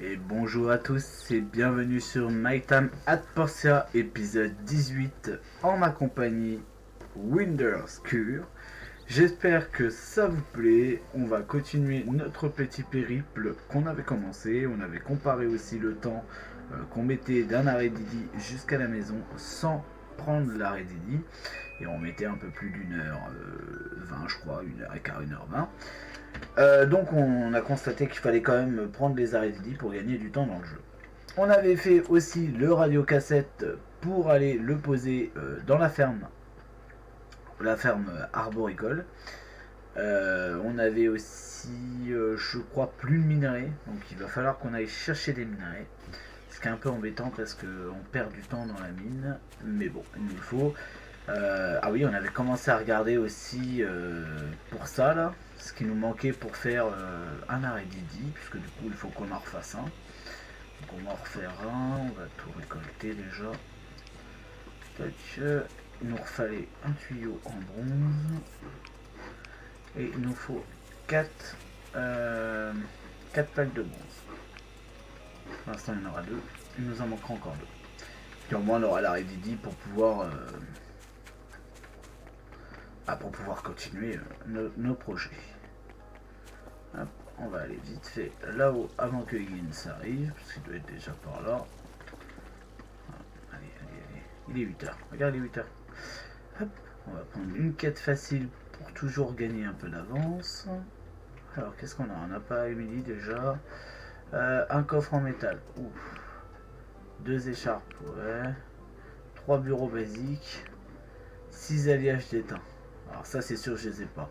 Et bonjour à tous et bienvenue sur My Time at Portia, épisode 18, en ma compagnie Winderscure. J'espère que ça vous plaît. On va continuer notre petit périple qu'on avait commencé. On avait comparé aussi le temps qu'on mettait d'un arrêt Didi jusqu'à la maison sans prendre l'arrêt Didi. Et on mettait un peu plus d'une heure 20, je crois, 1h15, 1h20. Donc on a constaté qu'il fallait quand même prendre les arrêts Didi pour gagner du temps dans le jeu. On avait fait aussi le radiocassette pour aller le poser dans la ferme arboricole. On avait aussi, je crois, plus de minerais, donc il va falloir qu'on aille chercher des minerais. Ce qui est un peu embêtant parce qu'on perd du temps dans la mine, mais bon, il nous le faut. Ah oui, on avait commencé à regarder aussi pour ça là, ce qui nous manquait pour faire un arrêt Didi, puisque du coup il faut qu'on en refasse un. Donc on va en refaire un, on va tout récolter déjà. Tac, il nous fallait un tuyau en bronze. Et il nous faut 4 plaques de bronze. Pour l'instant il y en aura 2, il nous en manquera encore 2. Puis au moins on aura l'arrêt Didi pour pouvoir continuer nos projets. Hop, on va aller vite fait là-haut avant que Higgins arrive, parce qu'il doit être déjà par là. Allez, il est 8h, regarde, il est 8h. Hop, on va prendre une quête facile pour toujours gagner un peu d'avance. Alors qu'est-ce qu'on a? On n'a pas Emily déjà. Un coffre en métal, ouf. 2 écharpes, ouais. 3 bureaux basiques. 6 alliages d'étain. Alors ça c'est sûr je les ai pas.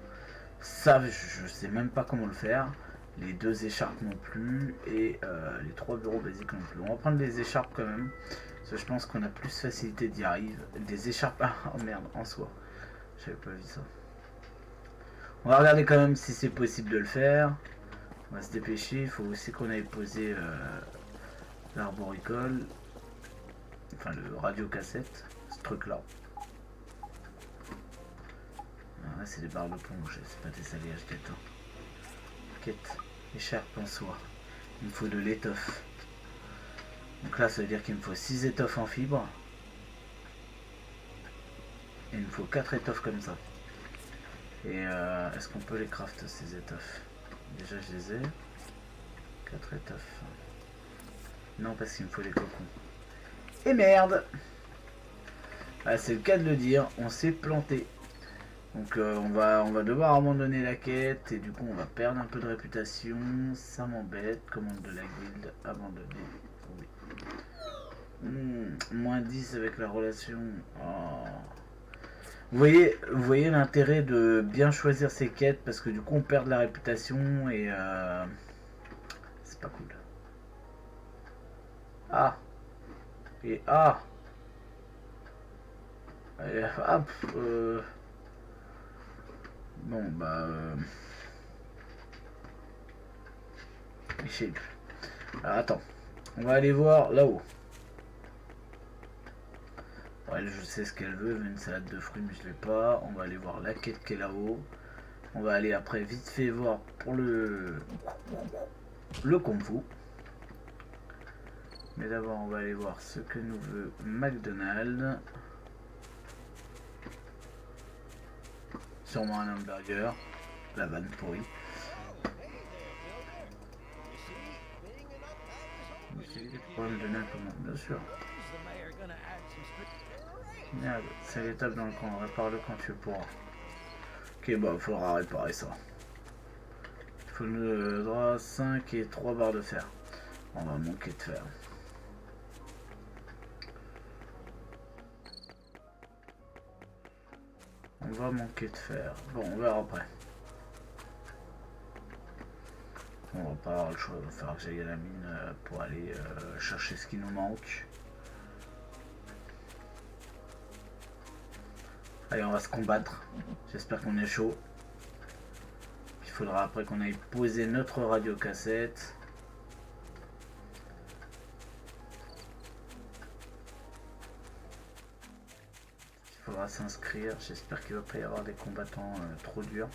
Ça je sais même pas comment le faire. Les 2 écharpes non plus. Et les 3 bureaux basiques non plus. On va prendre les écharpes quand même. Parce que je pense qu'on a plus facilité d'y arriver. Des écharpes. Ah oh merde, en soi. J'avais pas vu ça. On va regarder quand même si c'est possible de le faire. On va se dépêcher. Il faut aussi qu'on aille poser l'arboricole. Enfin le radiocassette. Ce truc là. Ah, c'est des barres de plonge, c'est pas des alliages d'étain. Quête, écharpe en soie. Il me faut de l'étoffe. Donc là, ça veut dire qu'il me faut 6 étoffes en fibre. Et il me faut 4 étoffes comme ça. Et est-ce qu'on peut les craft ces étoffes? Déjà, je les ai. 4 étoffes. Non, parce qu'il me faut les cocons. Et merde! Ah, c'est le cas de le dire, on s'est planté. Donc on va devoir abandonner la quête et du coup on va perdre un peu de réputation. Ça m'embête. Commande de la guilde, abandonner. Oui. Moins 10 avec la relation. Oh. Vous voyez l'intérêt de bien choisir ses quêtes parce que du coup on perd de la réputation et c'est pas cool. Ah. Et ah. Et, hop. Bon bah shape. Alors attends, on va aller voir là-haut. Ouais, je sais ce qu'elle veut, une salade de fruits mais je l'ai pas. On va aller voir la quête qui est là-haut. On va aller après vite fait voir pour le kung fu. Mais d'abord on va aller voir ce que nous veut McDonald's. Sûrement un hamburger. La vanne pourrie. C'est des problèmes de commande, bien sûr. Merde, c'est l'étape dans le coin, répare-le quand tu pourras. Ok, bah il faudra réparer ça. Il faut le droit 5 et 3 barres de fer. On va manquer de fer. On va manquer de fer. Bon, on verra après. On va pas avoir le choix, il va falloir que j'aille à la mine pour aller chercher ce qui nous manque. Allez, on va se combattre. J'espère qu'on est chaud. Il faudra après qu'on aille poser notre radiocassette. Il faudra s'inscrire. J'espère qu'il ne va pas y avoir des combattants trop durs.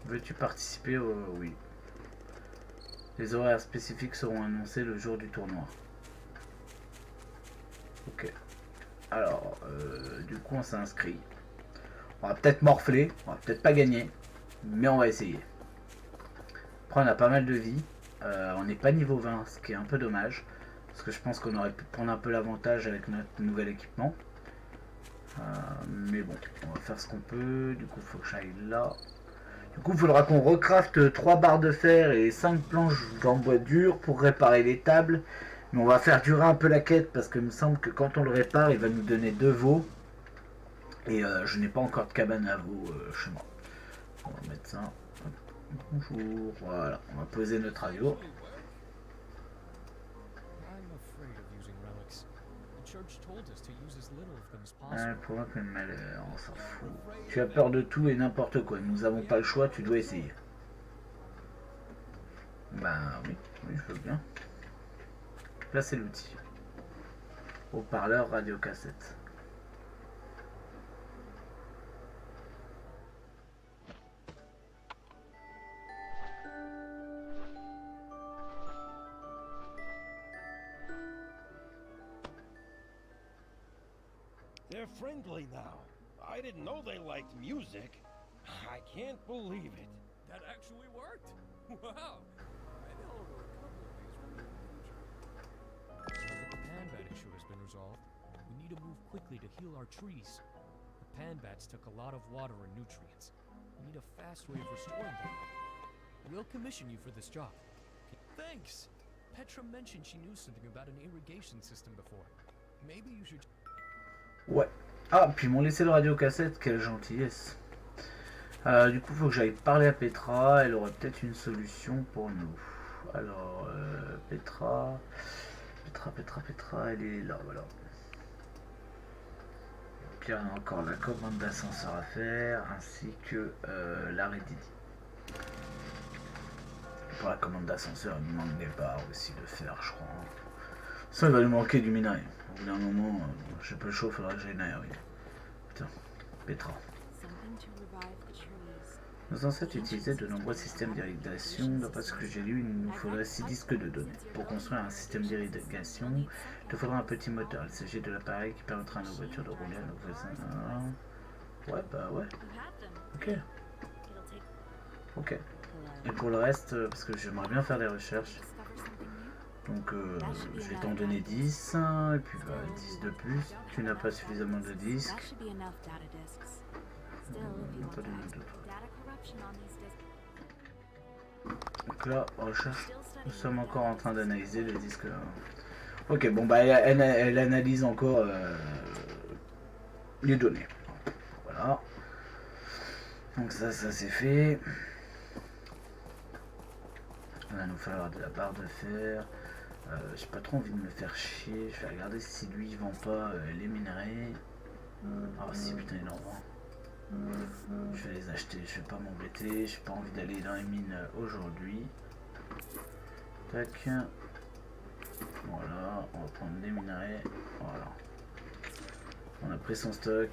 Veux-tu participer au... Oui. Les horaires spécifiques seront annoncés le jour du tournoi. Ok. Alors, du coup, on s'est inscrit. On va peut-être morfler, on va peut-être pas gagner, mais on va essayer. Après, on a pas mal de vie. On n'est pas niveau 20, ce qui est un peu dommage. Parce que je pense qu'on aurait pu prendre un peu l'avantage avec notre nouvel équipement. Mais bon, on va faire ce qu'on peut. Du coup, il faut que j'aille là. Du coup, il faudra qu'on recrafte 3 barres de fer et 5 planches en bois dur pour réparer les tables. Mais on va faire durer un peu la quête parce qu'il me semble que quand on le répare, il va nous donner 2 veaux. Et je n'ai pas encore de cabane à veaux chez moi. On va mettre ça. Bonjour, voilà, on va poser notre radio. Pour moi, comme malheur, on s'en fout. Tu as peur de tout et n'importe quoi. Nous n'avons pas le choix, tu dois essayer. Ben oui, oui, je veux bien. Placer l'outil. Haut-parleur, radio cassette. They're friendly now. I didn't know they liked music. I can't believe it. That actually worked. Wow. Maybe I'll order a couple of these for the future. Now that the pan bat issue has been resolved, we need to move quickly to heal our trees. The pan bats took a lot of water and nutrients. We need a fast way of restoring them. We'll commission you for this job. Thanks. Petra mentioned she knew something about an irrigation system before. Maybe you should... Ouais. Ah, puis ils m'ont laissé le radio-cassette, quelle gentillesse. Du coup, il faut que j'aille parler à Petra, elle aura peut-être une solution pour nous. Alors, Petra, elle est là, voilà. Puis on a encore la commande d'ascenseur à faire, ainsi que l'arrêt Didi. Pour la commande d'ascenseur, il nous manque des barres aussi de fer, je crois. Ça, il va nous manquer du minerai. Au bout d'un moment, j'ai pas le chaud, il faudra que j'aille ailleurs. Putain, Petra. Nos ancêtres utilisaient de nombreux systèmes d'irrigation. D'après ce que j'ai lu, il nous faudrait 6 disques de données. Pour construire un système d'irrigation, il te faudra un petit moteur. Il s'agit de l'appareil qui permettra à nos voitures de rouler à nos voisins. Ouais, bah ouais. Ok. Ok. Et pour le reste, parce que j'aimerais bien faire des recherches. Donc je vais t'en donner 10, et puis bah, 10 de plus. Tu n'as pas suffisamment de disques. Pas donné d'autres. Donc là, recherche. Nous sommes encore en train d'analyser les disques. Ok, bon bah elle analyse encore les données. Voilà. Donc ça c'est fait. Il va nous falloir de la barre de fer. J'ai pas trop envie de me faire chier. Je vais regarder si lui il vend pas les minerais. Ah si, putain il en vend. Je vais les acheter, je vais pas m'embêter. J'ai pas envie d'aller dans les mines aujourd'hui. Tac. Voilà, on va prendre des minerais. Voilà. On a pris son stock.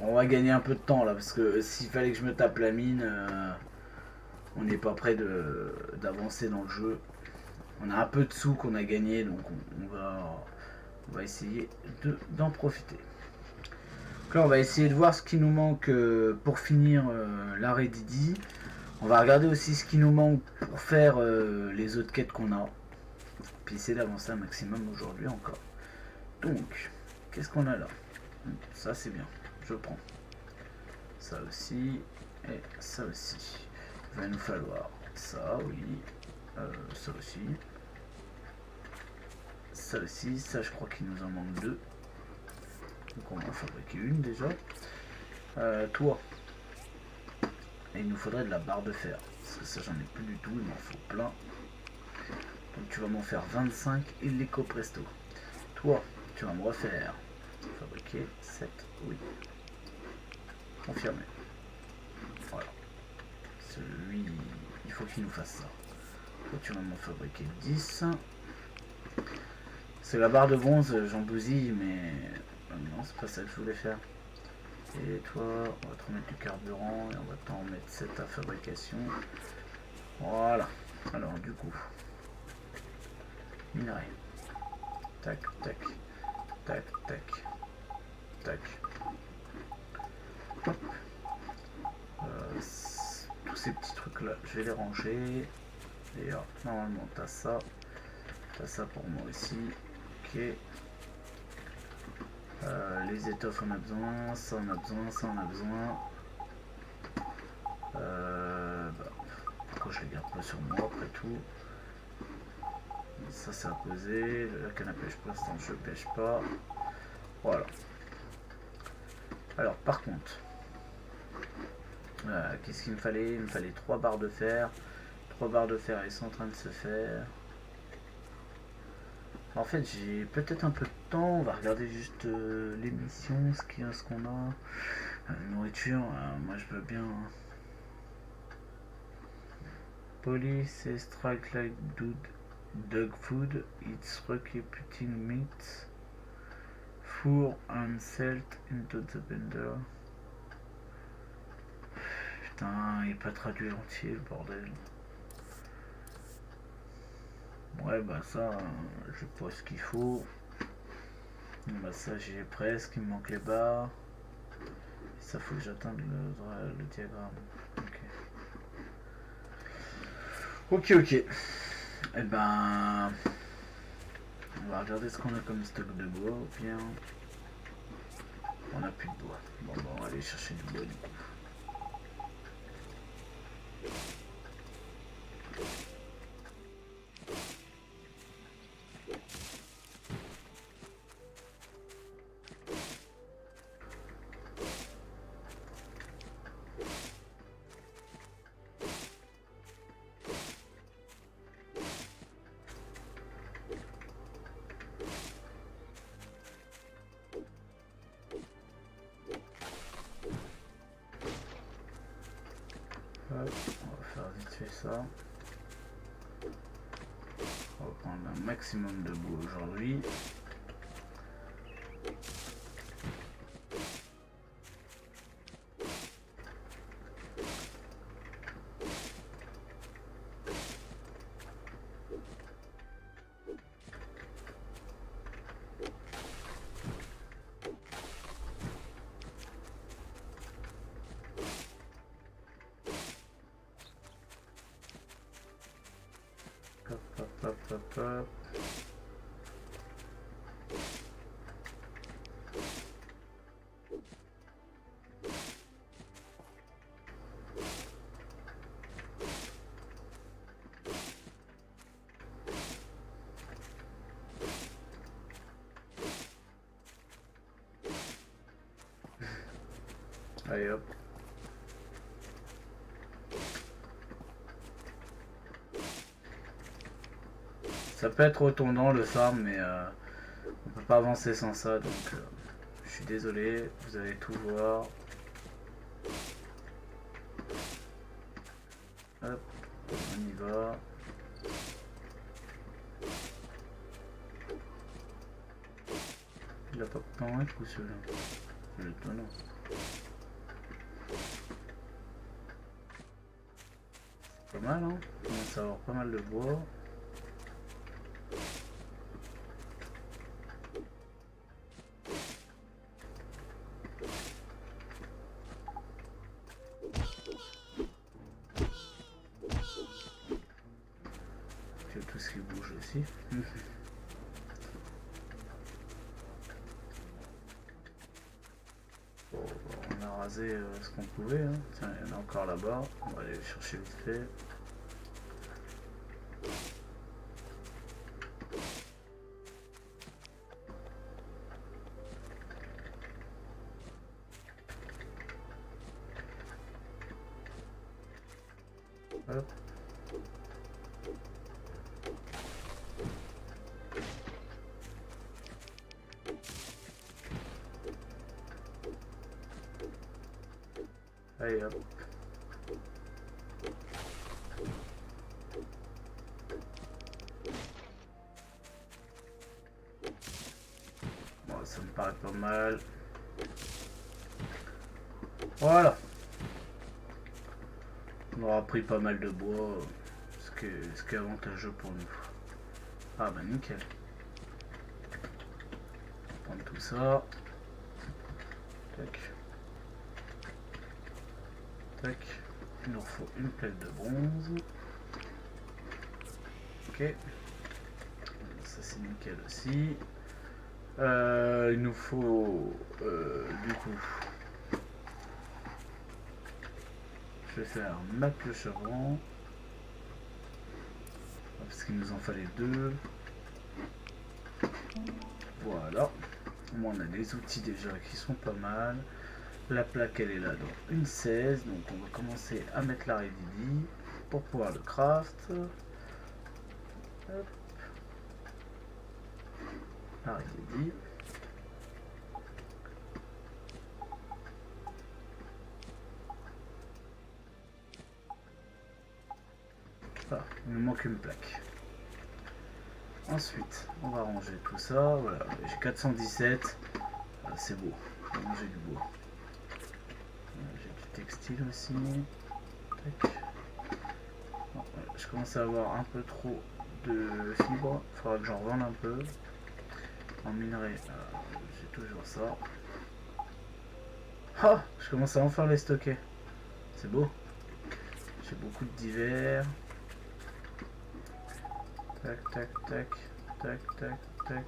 On va gagner un peu de temps là, parce que s'il fallait que je me tape la mine, on n'est pas prêt d'avancer dans le jeu. On a un peu de sous qu'on a gagné, donc on va essayer d'en profiter. Donc là, on va essayer de voir ce qui nous manque pour finir l'arrêt Didi. On va regarder aussi ce qui nous manque pour faire les autres quêtes qu'on a. Puis essayer d'avancer un maximum aujourd'hui encore. Donc, qu'est-ce qu'on a là? Ça c'est bien, je prends. Ça aussi, et ça aussi. Il va nous falloir ça, oui. Ça aussi. Ça aussi, ça je crois qu'il nous en manque 2. Donc on va en fabriquer une déjà. Toi. Et il nous faudrait de la barre de fer. Ça j'en ai plus du tout, il m'en faut plein. Donc tu vas m'en faire 25 illico presto. Toi, tu vas me refaire. Fabriquer 7, oui. Confirmé. Voilà. Celui, il faut qu'il nous fasse ça. Toi tu vas m'en fabriquer 10. C'est la barre de bronze, j'en bousille, mais non, c'est pas ça que je voulais faire. Et toi, on va te remettre du carburant et on va t'en mettre 7 à fabrication. Voilà. Alors du coup, minerai. Tac, tac, tac, tac, tac. Hop. Tous ces petits trucs là, je vais les ranger. D'ailleurs, normalement, t'as ça. T'as ça pour moi aussi. Ok. Les étoffes, on a besoin. Ça, on a besoin. Ça, on a besoin. Pourquoi je les garde pas sur moi après tout? Ça, c'est à poser. La canne à pêche, pour l'instant, je pêche pas. Voilà. Alors, par contre, qu'est-ce qu'il me fallait? Il me fallait 3 barres de fer. 3 barres de fer, ils sont en train de se faire. En fait, j'ai peut-être un peu de temps. On va regarder juste l'émission, ce qu'on a. Nourriture, moi je veux bien. Police et strike like dog food. It's reputing meat. Four and salt into the blender. Putain, il n'est pas traduit entier le bordel. Ouais, bah ça, je vois ce qu'il faut. Bah ça, j'y ai presque. Il me manque les barres. Et ça, faut que j'atteigne le diagramme. Ok. Ok. Et ben, on va regarder ce qu'on a comme stock de bois. Bien. On a plus de bois. Bon, on va aller chercher du bois du coup. Hop, on va faire vite fait ça. On va prendre un maximum de bois aujourd'hui. Hop. Allez hop. Ça peut être redondant le farm, mais on peut pas avancer sans ça, donc je suis désolé, vous allez tout voir. Hop, on y va. Il a pas de temps, du coup celui-là. C'est étonnant. Pas mal, hein. On commence à avoir pas mal de bois. Tout ce qui bouge aussi. Bon, on a rasé ce qu'on pouvait. Hein. Tiens, il y en a encore là-bas. On va aller chercher vite fait. Hop. Allez hop. Bon, ça me paraît pas mal. Voilà. On aura pris pas mal de bois, ce qui est avantageux pour nous. Ah bah nickel. On va prendre tout ça. Tac. Tac. Il nous faut une plaque de bronze. Ok. Ça c'est nickel aussi. Il nous faut du coup. Je vais faire ma pioche à vent. Parce qu'il nous en fallait 2. Voilà. Au moins on a des outils déjà qui sont pas mal. La plaque elle est là dans une 16. Donc on va commencer à mettre la ready pour pouvoir le craft. Hop. La ready. Ah, il nous manque une plaque. Ensuite, on va ranger tout ça. Voilà, j'ai 417. C'est beau. J'ai du bois. J'ai du textile aussi. Tac. Bon, je commence à avoir un peu trop de fibres. Il faudra que j'en revende un peu. En minerai, j'ai toujours ça. Ah, je commence à enfin les stocker. C'est beau. J'ai beaucoup de divers. Tac, tac, tac, tac, tac, tac.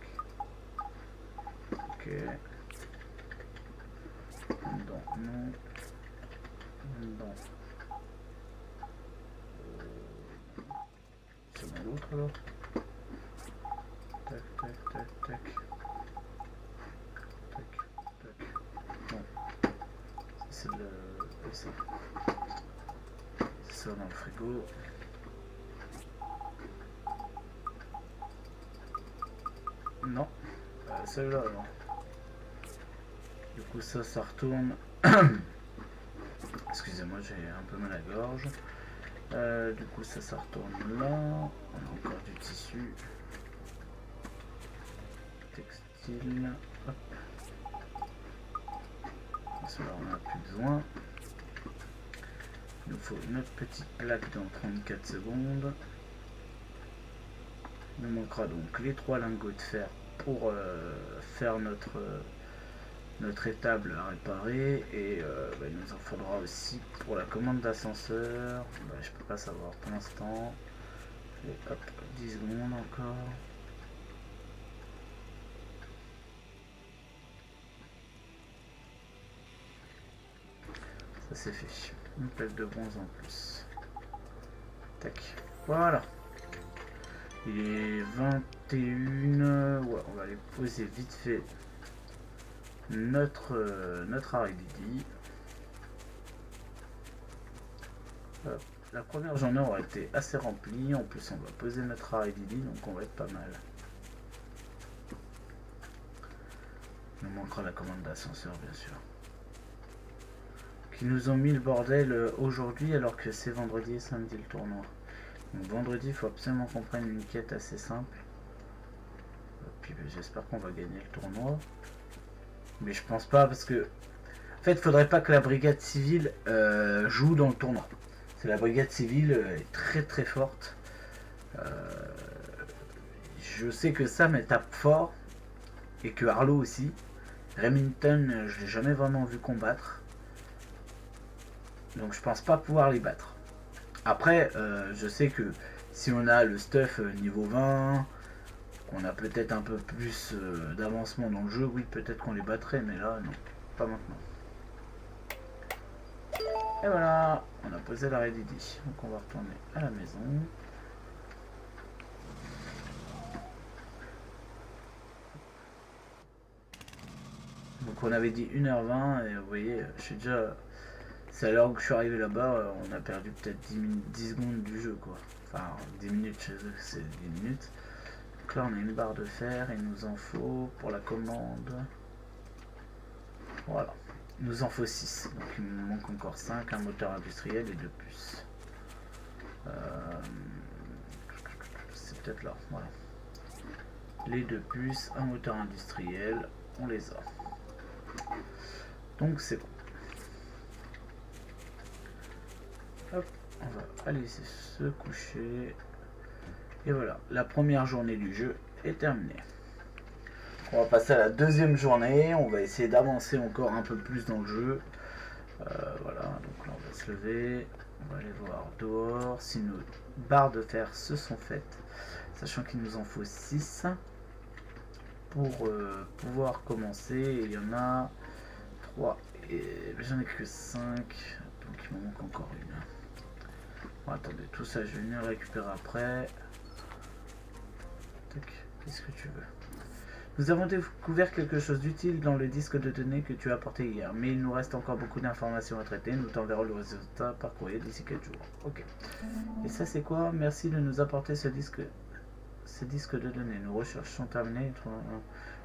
Ok. Dedans, non. Dedans. C'est bon l'autre alors. Tac, tac, tac, tac. Tac, tac. Bon. C'est le PC. C'est ça dans le frigo. Non, celle-là non. Du coup ça retourne. Excusez-moi, j'ai un peu mal à la gorge. Du coup ça retourne là. On a encore du tissu. Textile. Hop. Cela on n'a plus besoin. Il nous faut notre petite plaque dans 34 secondes. Il nous manquera donc les 3 lingots de fer pour faire notre étable à réparer. Et il nous en faudra aussi pour la commande d'ascenseur. Je peux pas savoir pour l'instant. Hop, 10 secondes encore. Ça c'est fait. Une plaque de bronze en plus. Tac. Voilà. Il est 21. Ouais, on va aller poser vite fait notre RDD. La première journée aura été assez remplie. En plus, on va poser notre RDD, donc on va être pas mal. Il nous manquera la commande d'ascenseur, bien sûr. Qui nous ont mis le bordel aujourd'hui, alors que c'est vendredi et samedi le tournoi. Donc vendredi, il faut absolument qu'on prenne une quête assez simple. Puis j'espère qu'on va gagner le tournoi. Mais je pense pas parce que... En fait, il faudrait pas que la brigade civile joue dans le tournoi. C'est la brigade civile est très très forte. Je sais que Sam elle tape fort. Et que Harlow aussi. Remington, je l'ai jamais vraiment vu combattre. Donc je pense pas pouvoir les battre. Après, je sais que si on a le stuff niveau 20, qu'on a peut-être un peu plus d'avancement dans le jeu, oui, peut-être qu'on les battrait, mais là, non, pas maintenant. Et voilà, on a posé la ready. Donc on va retourner à la maison. Donc on avait dit 1h20 et vous voyez, je suis déjà... C'est à l'heure où je suis arrivé là-bas, on a perdu peut-être 10 secondes du jeu quoi. Enfin 10 minutes chez eux, c'est 10 minutes. Donc là on a une barre de fer, il nous en faut pour la commande. Voilà. Il nous en faut 6. Donc il nous manque encore 5, un moteur industriel et 2 puces. C'est peut-être là, voilà. Les 2 puces, un moteur industriel, on les a. Donc c'est bon. Hop, on va aller se coucher. Et voilà, la première journée du jeu est terminée. On va passer à la deuxième journée. On va essayer d'avancer encore un peu plus dans le jeu. Voilà, donc là on va se lever. On va aller voir dehors si nos barres de fer se sont faites. Sachant qu'il nous en faut 6 pour pouvoir commencer. Il y en a 3 et j'en ai que 5. Donc il me manque encore une. Bon, attendez, tout ça je vais venir le récupérer après. Qu'est-ce que tu veux? Nous avons découvert quelque chose d'utile dans le disque de données que tu as apporté hier, mais il nous reste encore beaucoup d'informations à traiter. Nous t'enverrons le résultat par courrier d'ici 4 jours. Ok. Et ça c'est quoi? Merci de nous apporter ce disque de données. Nos recherches sont terminées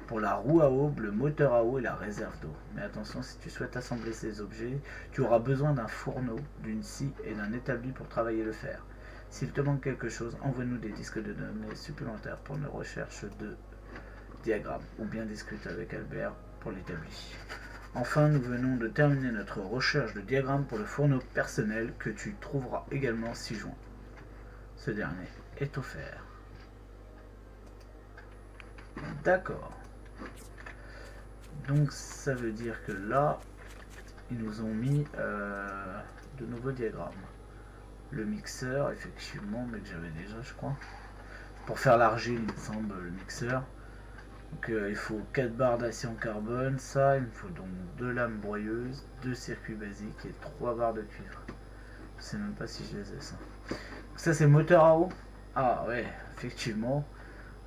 pour la roue à aube, le moteur à eau et la réserve d'eau. Mais attention, si tu souhaites assembler ces objets, tu auras besoin d'un fourneau, d'une scie et d'un établi pour travailler le fer. S'il te manque quelque chose, envoie-nous des disques de données supplémentaires pour nos recherches de diagrammes, ou bien discute avec Albert pour l'établi. Enfin, nous venons de terminer notre recherche de diagrammes pour le fourneau personnel que tu trouveras également ci-joint. Ce dernier est offert. D'accord. Donc ça veut dire que là, ils nous ont mis de nouveaux diagrammes. Le mixeur, effectivement, mais que j'avais déjà, je crois. Pour faire l'argile, il me semble, le mixeur. Donc il faut 4 barres d'acier en carbone, ça, il me faut donc 2 lames broyeuses, 2 circuits basiques et 3 barres de cuivre. Je sais même pas si je les ai, ça. Donc ça c'est moteur à eau. Ah ouais, effectivement.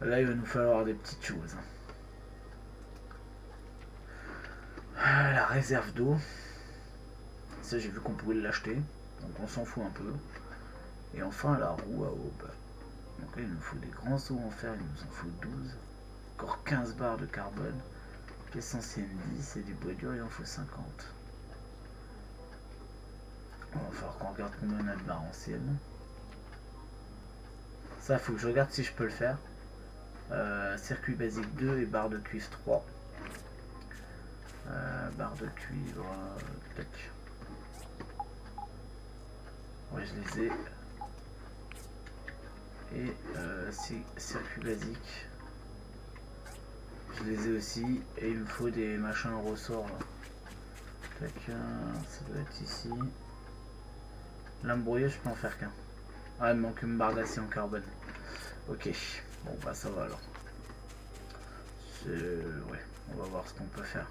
Là il va nous falloir des petites choses. La réserve d'eau. Ça j'ai vu qu'on pouvait l'acheter. Donc on s'en fout un peu. Et enfin la roue à aube. Donc là il nous faut des grands os en fer, il nous en faut 12. Encore 15 barres de carbone. Pièce ancienne 10 et du bois dur il en faut 50. Il va falloir qu'on regarde combien on a de barres anciennes. Ça il faut que je regarde si je peux le faire. Circuit basique 2 et barre de cuivre 3. Barre de cuivre. Tac. Ouais, je les ai. Et circuit basique. Je les ai aussi. Et il me faut des machins en ressort là. Tac, ça doit être ici. Lame brouillée, je peux en faire qu'un. Ah, il me manque une barre d'acier en carbone. Ok. Bon bah ça va alors. Ouais, on va voir ce qu'on peut faire.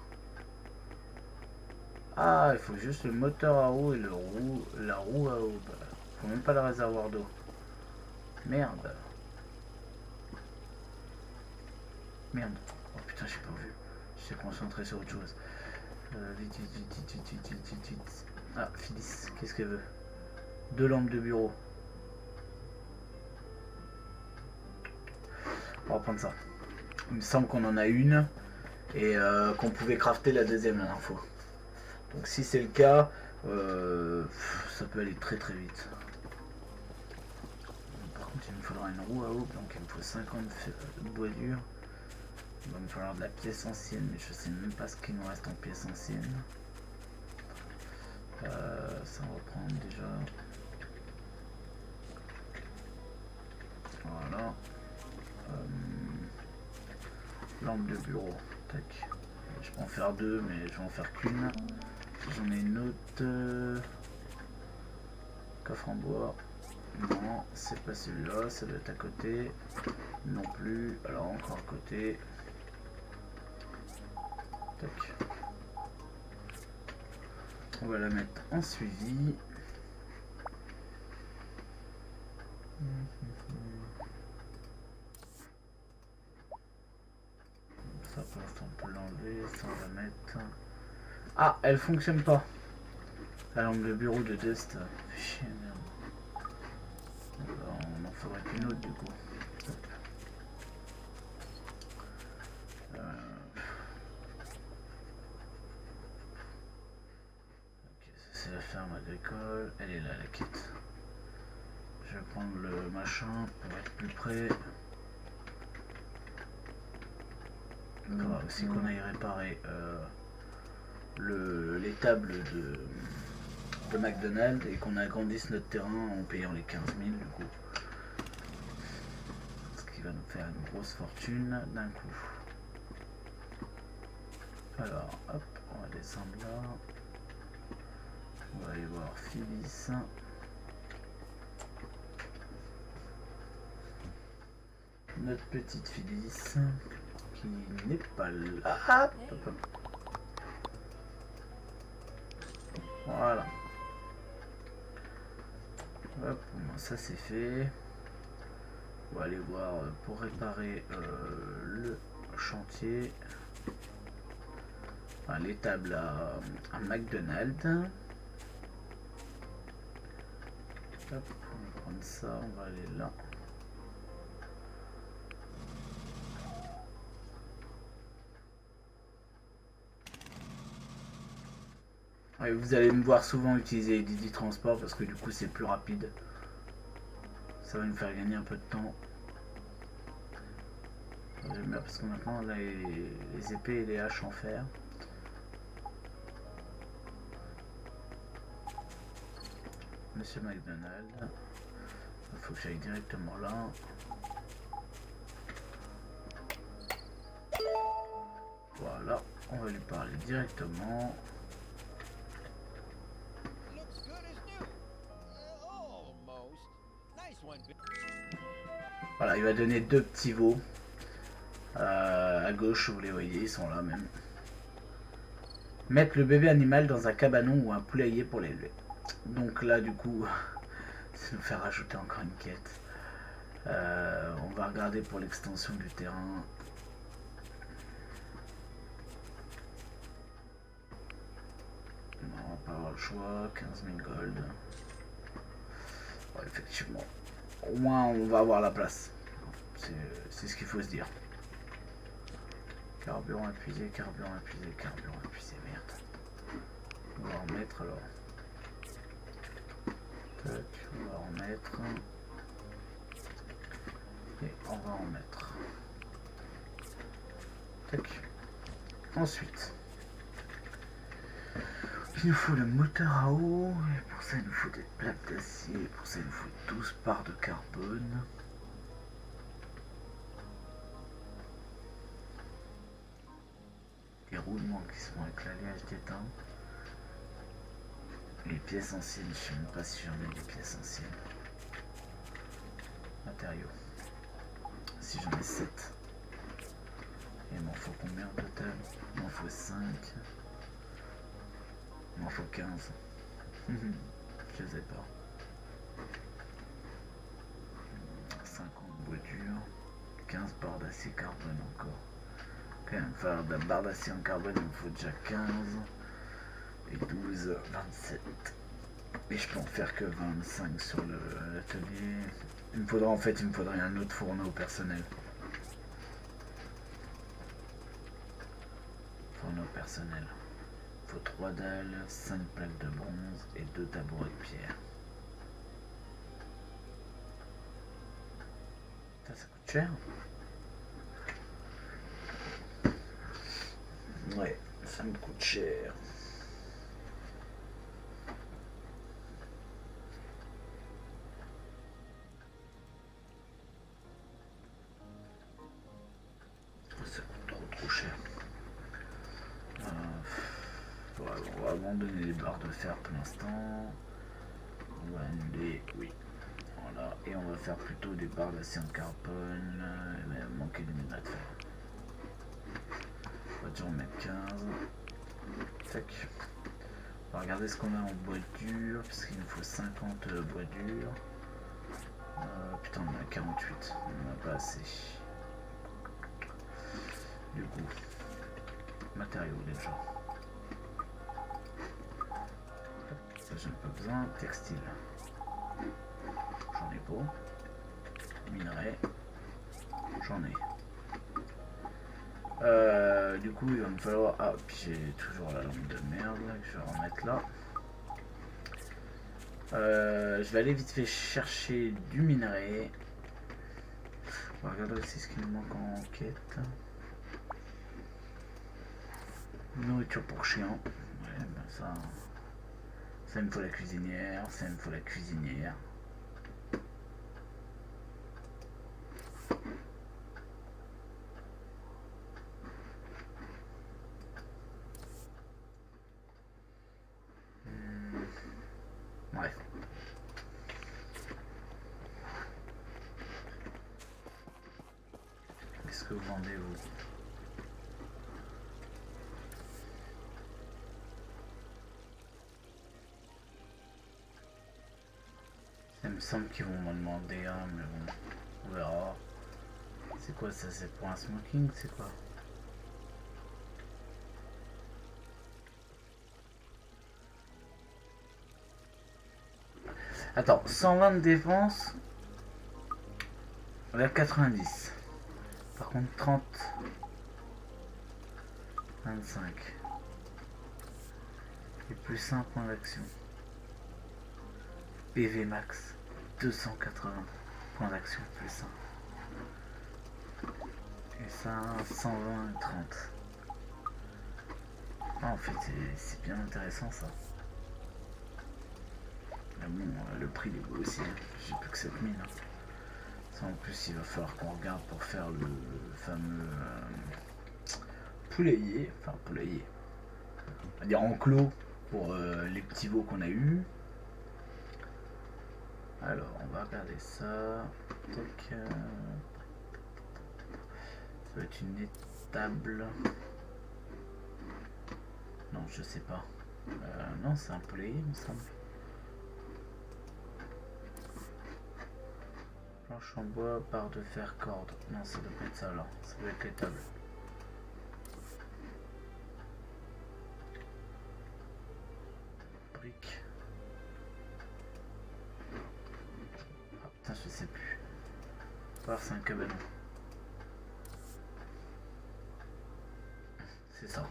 Ah, il faut juste le moteur à eau et la roue à eau. Faut même pas le réservoir d'eau. Merde. Merde. Oh putain, j'ai pas vu. Je suis concentré sur autre chose. Vite. Ah, Phyllis, qu'est-ce qu'elle veut? 2 lampes de bureau. On va prendre ça. Il me semble qu'on en a une et qu'on pouvait crafter la deuxième la dernière fois. Donc si c'est le cas, ça peut aller très très vite. Par contre il me faudra une roue à eau, donc il me faut 50 de bois dur. Il va me falloir de la pièce ancienne, mais je sais même pas ce qu'il nous reste en pièce ancienne. Ça on va prendre déjà. Voilà. Lampe de bureau. Tac. Je peux en faire 2, mais je vais en faire qu'une. J'en ai une autre. Coffre en bois. Non, c'est pas celui-là, ça doit être à côté. Non plus. Alors encore à côté. Tac. On va la mettre en suivi. Ça pour l'instant on peut l'enlever, ça on va mettre. Ah, elle fonctionne pas. La lampe de bureau de test. Chier, merde. On en faudrait qu'une autre du coup. Ok, c'est la ferme agricole. Elle est là, la kit. Je vais prendre le machin pour être plus près. Il faudra aussi qu'on aille réparer les tables de de McDonald's et qu'on agrandisse notre terrain en payant les 15 000 du coup. Ce qui va nous faire une grosse fortune d'un coup. Alors, hop, on va descendre là. On va aller voir Phyllis. Notre petite Phyllis qui n'est pas là. Ah, hop, hop. Voilà. Hop, bon, ça c'est fait. On va aller voir pour réparer le chantier. Enfin, les tables à McDonald's. Hop, on va prendre ça, on va aller là. Ouais, vous allez me voir souvent utiliser Didi Transport parce que du coup c'est plus rapide. Ça va nous faire gagner un peu de temps. J'aime bien parce que maintenant on a les épées et les haches en fer. Monsieur McDonald. Il faut que j'aille directement là. Voilà, on va lui parler directement. Voilà, il va donner 2 petits veaux. À gauche, vous les voyez, ils sont là même. Mettre le bébé animal dans un cabanon ou un poulailler pour l'élever. Donc là, du coup, ça nous fait rajouter encore une quête. On va regarder pour l'extension du terrain. Non, on va pas avoir le choix. 15 000 gold. Ouais, effectivement. Au moins, on va avoir la place. C'est ce qu'il faut se dire. Carburant épuisé, carburant épuisé, carburant épuisé, merde. On va en mettre alors. Tac, on va en mettre. Et on va en mettre. Tac. Ensuite, il nous faut le moteur à eau. Et pour ça, il nous faut des plaques d'acier. Pour ça, il nous faut 12 barres de carbone. Des roulements qui sont avec l'alliage d'étain. Les pièces anciennes, je sais même pas si j'en ai des pièces anciennes. Matériaux. Si j'en ai 7. Et il m'en faut combien au total? Il m'en faut 5. Il m'en faut 15. Je les ai pas. 50 bois durs. 15 barres d'acier carbone encore. Quand même, faire de la barre d'acier en carbone, il me faut déjà 15. Et 12, 27. Et je peux en faire que 25 sur l'atelier. Il me faudra un autre fourneau personnel. Fourneau personnel. Il faut 3 dalles, 5 plaques de bronze et 2 tabourets de pierre. Ça coûte cher. Ouais, ça me coûte cher. Ça coûte trop cher. Ouais, on va abandonner les barres de fer pour l'instant. On va annuler, oui. Voilà, et on va faire plutôt des barres d'acier en carbone. Il va manquer des minerais de fer. On va déjà en mettre 15. Tac. On va regarder ce qu'on a en bois dur, puisqu'il nous faut 50 bois durs. Putain, on en a 48. On n'en a pas assez. Du coup, matériaux déjà. Ça, j'en ai pas besoin. Textile. J'en ai pas. Minerai. J'en ai. Du coup, il va me falloir... Ah, puis j'ai toujours la lampe de merde là, que je vais remettre là. Je vais aller vite fait chercher du minerai. On va regarder aussi ce qui nous manque en quête. Nourriture pour chien. Ouais, ben ça Ça me faut la cuisinière, ça me faut la cuisinière. Bref. Qu'est-ce que vous vendez, vous? Il me semble qu'ils vont m'en demander un, mais bon, on verra. C'est quoi ça? C'est pour un smoking? C'est quoi? Attends, 120 de défense avec 90. Par contre 30, 25. Et plus 1 point d'action. PV max 280 points d'action plus 1. Et ça 120 et 30. Ah, en fait c'est bien intéressant ça. Mais bon, le prix est beau aussi, hein. J'ai plus que 7000. Hein. Ça en plus il va falloir qu'on regarde pour faire le fameux poulailler. Enfin poulailler. On va dire enclos pour les petits veaux qu'on a eu. Alors on va regarder ça. Tac. Ça va être une étable. Non, je sais pas. Non, c'est un poulailler, il me semble. Planche en bois, barre de fer, corde. Non, ça doit pas être ça là. Ça doit être l'étable. Brique. Ah putain, je sais plus. Voir, c'est un cabanon. C'est ça.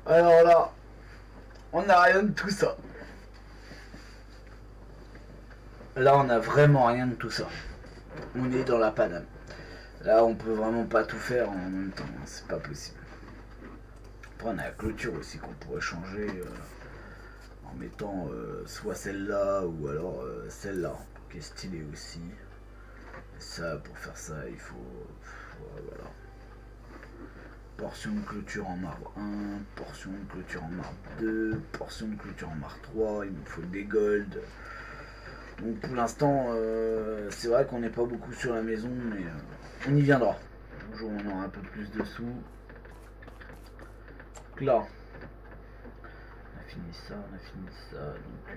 Alors là, on n'a rien de tout ça. Là, on n'a vraiment rien de tout ça. On est dans la paname. Là, on peut vraiment pas tout faire en même temps. C'est pas possible. Après, on a la clôture aussi qu'on pourrait changer en mettant soit celle-là ou alors celle-là, qui est stylée aussi. Et ça, pour faire ça, il faut... voilà. Portion de clôture en marbre 1, portion de clôture en marbre 2, portion de clôture en marbre 3, il me faut des golds. Donc pour l'instant, c'est vrai qu'on n'est pas beaucoup sur la maison, mais on y viendra. Un jour on aura un peu plus de sous. Donc là, on a fini ça, donc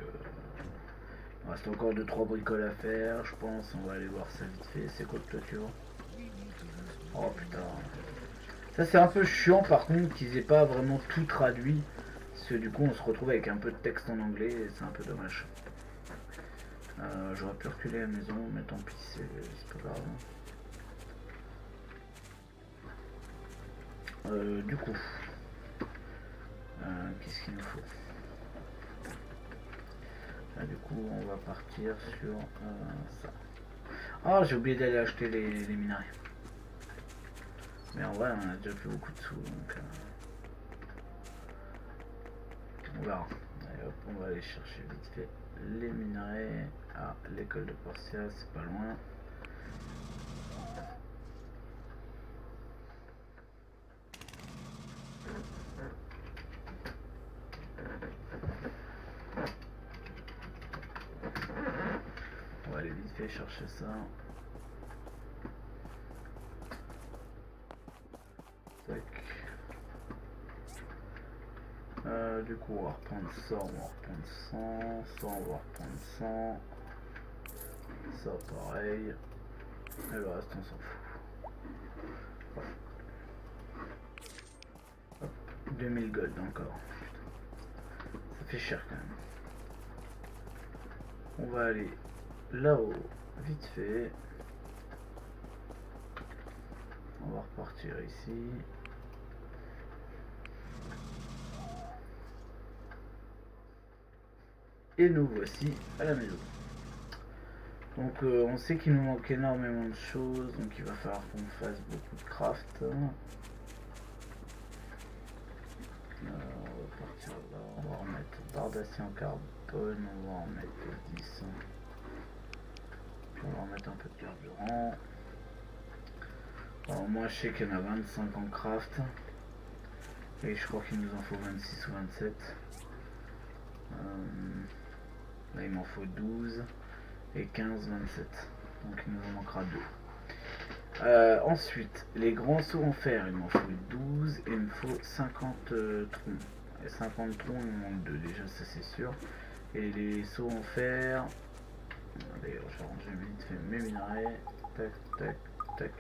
il reste encore 2-3 bricoles à faire, je pense. On va aller voir ça vite fait. C'est quoi de clôture? Oh putain. Ça c'est un peu chiant par contre qu'ils aient pas vraiment tout traduit. Parce que du coup on se retrouve avec un peu de texte en anglais et c'est un peu dommage. J'aurais pu reculer la maison, mais tant pis, c'est pas grave. Du coup, qu'est-ce qu'il nous faut? Là, du coup, on va partir sur ça. Ah, j'ai oublié d'aller acheter les minerais. Mais en vrai, on a déjà fait beaucoup de sous, donc on verra. Allez, hop, on va aller chercher vite fait les minerais. Ah, l'école de Portia, c'est pas loin. On va aller vite fait chercher ça. Tac. Du coup, on va reprendre ça, on va reprendre 100, ça, on va reprendre 100. Ça, pareil. Et le reste, on s'en fout. Hop, 2000 gold encore. Putain. Ça fait cher quand même. On va aller là-haut, vite fait. On va repartir ici. Et nous voici à la maison. Donc on sait qu'il nous manque énormément de choses, donc il va falloir qu'on fasse beaucoup de craft. d'acier en carbone, on va en mettre 10. Puis on va en mettre un peu de carburant. Alors moi je sais qu'il y en a 25 en craft. Et je crois qu'il nous en faut 26 ou 27. Là il m'en faut 12 et 15, 27. Donc il nous en manquera 2. Ensuite, les grands seaux en fer, il m'en faut 12 et il me faut 50 troncs. Et 50 troncs, il me manque 2 déjà, ça c'est sûr. Et les seaux en fer, d'ailleurs je vais ranger vite fait mes minerais. Tac, tac, tac.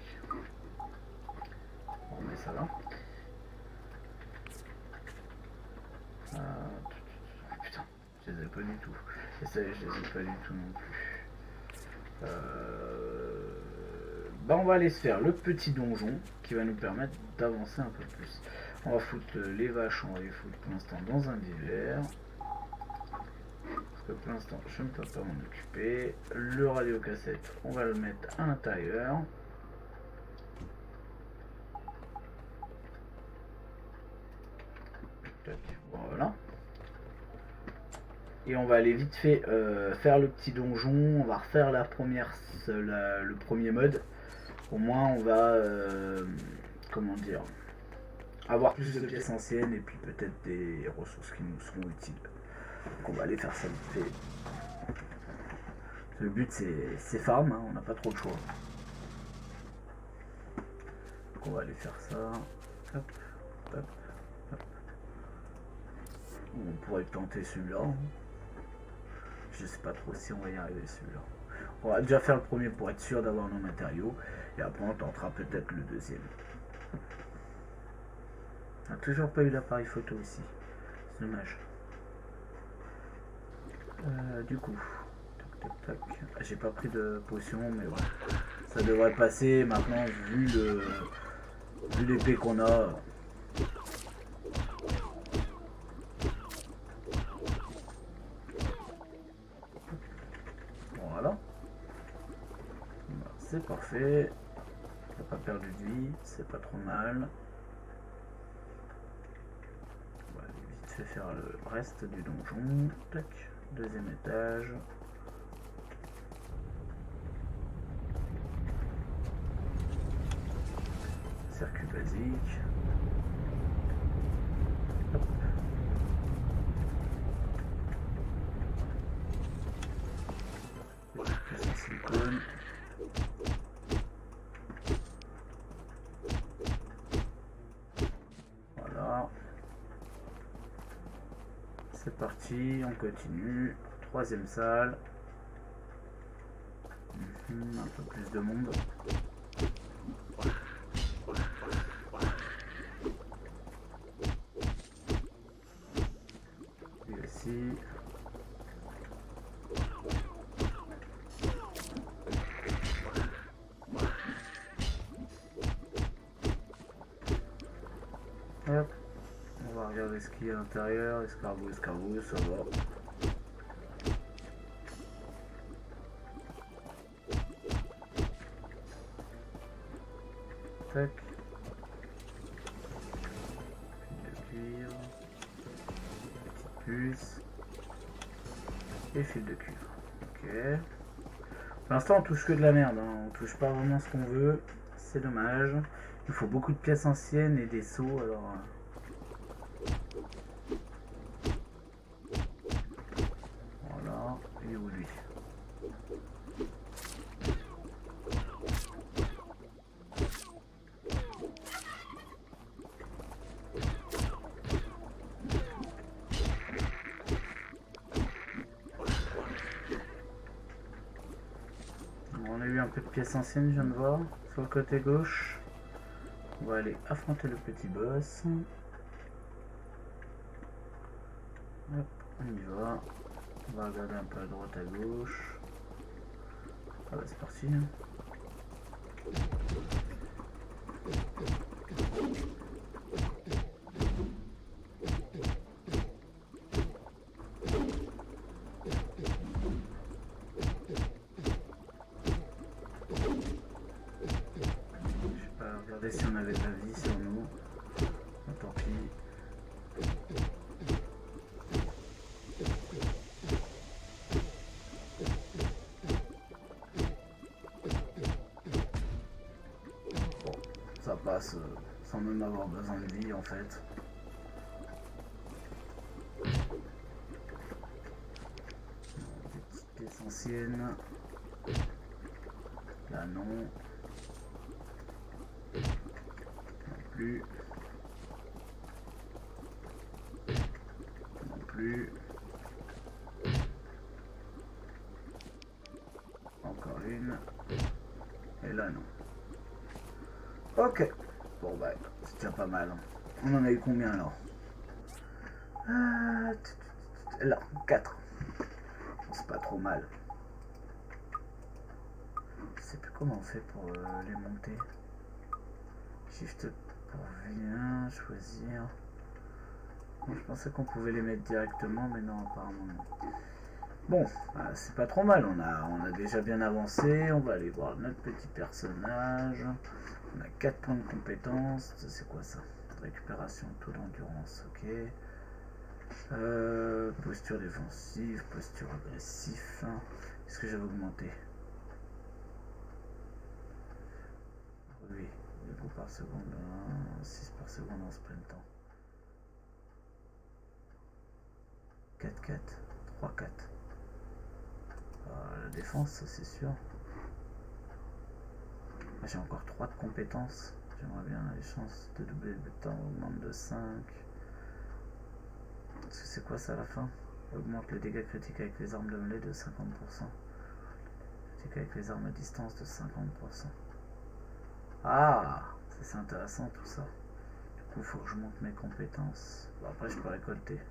On met ça là. Putain, je les ai pas du tout. Et ça, je les ai pas du tout non plus. Bah on va aller se faire le petit donjon qui va nous permettre d'avancer un peu plus. On va foutre les vaches, on va les foutre pour l'instant dans un vivère. Parce que pour l'instant je ne peux pas m'en occuper. Le radiocassette, on va le mettre à l'intérieur. Voilà. Et on va aller vite fait faire le petit donjon. On va refaire la première, le premier mode. Au moins on va comment dire, avoir plus de pièces anciennes et puis peut-être des ressources qui nous seront utiles. Donc on va aller faire ça vite fait. Le but c'est farm, hein, on n'a pas trop de choix. Donc on va aller faire ça. Hop, hop, hop. On pourrait tenter celui-là. Je sais pas trop si on va y arriver celui-là. On va déjà faire le premier pour être sûr d'avoir nos matériaux. Et après on tentera peut-être le deuxième. On n'a toujours pas eu l'appareil photo ici. C'est dommage. Du coup. Tac, tac, tac. J'ai pas pris de potion mais ouais. Ça devrait passer maintenant vu l'épée qu'on a. Voilà. C'est parfait. On n'a pas perdu de vie, c'est pas trop mal. On va aller vite fait faire le reste du donjon. Tac, deuxième étage. Circuit basique. Hop. Pièce en silicone. Voilà. C'est parti, on continue. Troisième salle. Un peu plus de monde. Et ici. Hop. On va regarder ce qu'il y a à l'intérieur. Escargot, escargot, ça va. Tac. Fil de cuivre. Petite puce. Et fil de cuivre. Ok. Pour l'instant on touche que de la merde, hein. On touche pas vraiment ce qu'on veut. C'est dommage. Il faut beaucoup de pièces anciennes et des seaux alors. Voilà. Il est où lui? On a eu un peu de pièces anciennes, je viens de voir, sur le côté gauche. On va aller affronter le petit boss. Hop, on y va. On va regarder un peu à droite, à gauche. Ah bah c'est parti. Regardez si on avait de la vie sur nous. Oh, tant pis. passe sans même avoir besoin de vie en fait. Des petites pièces anciennes. Là non. Non plus. Non plus. Encore une. Et là non. Ok. Bon bah c'est déjà pas mal. On en a eu combien alors? Là, 4. C'est pas trop mal. Je sais plus comment on fait pour les monter. Shift pour bien choisir. Bon, je pensais qu'on pouvait les mettre directement, mais non, apparemment non. Bon, c'est pas trop mal. On a déjà bien avancé. On va aller voir notre petit personnage. On a 4 points de compétence. C'est quoi ça? Récupération, taux d'endurance, ok. Posture défensive, posture agressive. Est-ce que j'avais augmenté? Oui, 2 coups par seconde, 6 par seconde en sprintant. 4-4, 3-4. La défense, ça c'est sûr. J'ai encore 3 de compétences. J'aimerais bien les chances de doubler le temps, augmente de 5. C'est quoi ça à la fin? Augmente les dégâts critiques avec les armes de mêlée de 50%. Critiques avec les armes à distance de 50%. Ah, c'est intéressant tout ça. Du coup, il faut que je monte mes compétences. Bon, après, je peux récolter.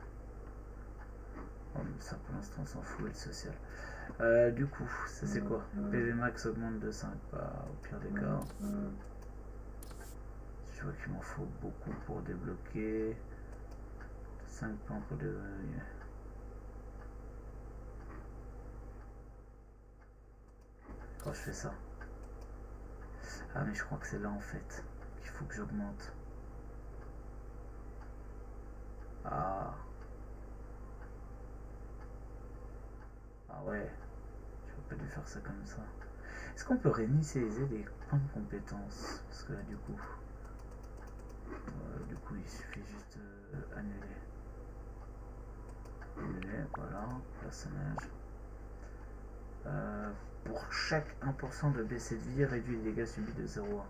Oh, mais ça pour l'instant, on s'en fout, et le social. Du coup, ça c'est quoi? PV max augmente de 5. Bah, au pire des cas. Je vois qu'il m'en faut beaucoup pour débloquer. 5 points pour de... Quand je fais ça. Ah mais je crois que c'est là en fait qu'il faut que j'augmente. Ah. Ah ouais. J'aurais pas dû faire ça comme ça. Est-ce qu'on peut réinitialiser les points de compétences? Parce que là du coup il suffit juste d'annuler. Voilà, personnage. Pour chaque 1% de baissée de vie, réduit les dégâts subis de 0 à 1.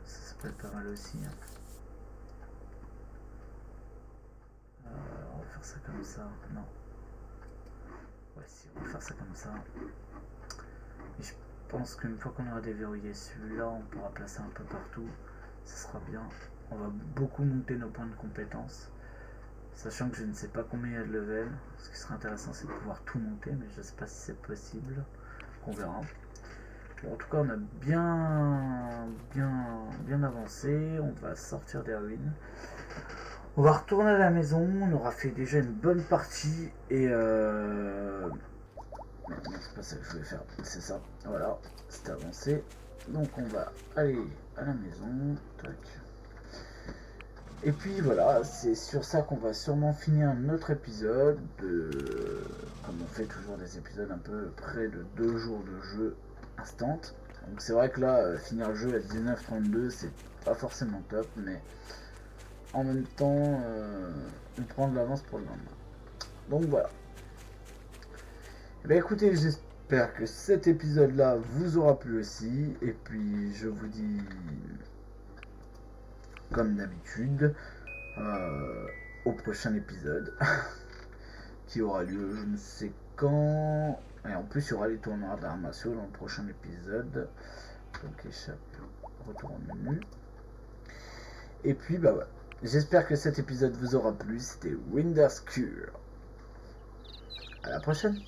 Ça peut être pas mal aussi. Hein. On va faire ça comme ça. Non. Ouais, si, on va faire ça comme ça. Et je pense qu'une fois qu'on aura déverrouillé celui-là, on pourra placer un peu partout. Ça sera bien. On va beaucoup monter nos points de compétences. Sachant que je ne sais pas combien il y a de level. Ce qui serait intéressant, c'est de pouvoir tout monter, mais je ne sais pas si c'est possible. On verra. Bon, en tout cas, on a bien avancé. On va sortir des ruines. On va retourner à la maison. On aura fait déjà une bonne partie. Et non, c'est pas ça que je voulais faire. C'est ça. Voilà, c'est avancé. Donc on va aller à la maison. Tac. Et puis voilà, c'est sur ça qu'on va sûrement finir notre épisode, comme on fait toujours des épisodes un peu près de 2 jours de jeu instant. Donc c'est vrai que là, finir le jeu à 19h32, c'est pas forcément top, mais en même temps, on prend de l'avance pour le lendemain. Donc voilà. Et bien écoutez, j'espère que cet épisode-là vous aura plu aussi, et puis je vous dis... comme d'habitude, au prochain épisode qui aura lieu je ne sais quand, et en plus il y aura les tournois d'arts martiaux dans le prochain épisode. Donc échappe, retour en menu, et puis bah voilà, j'espère que cet épisode vous aura plu. C'était Winder's Cure, à la prochaine.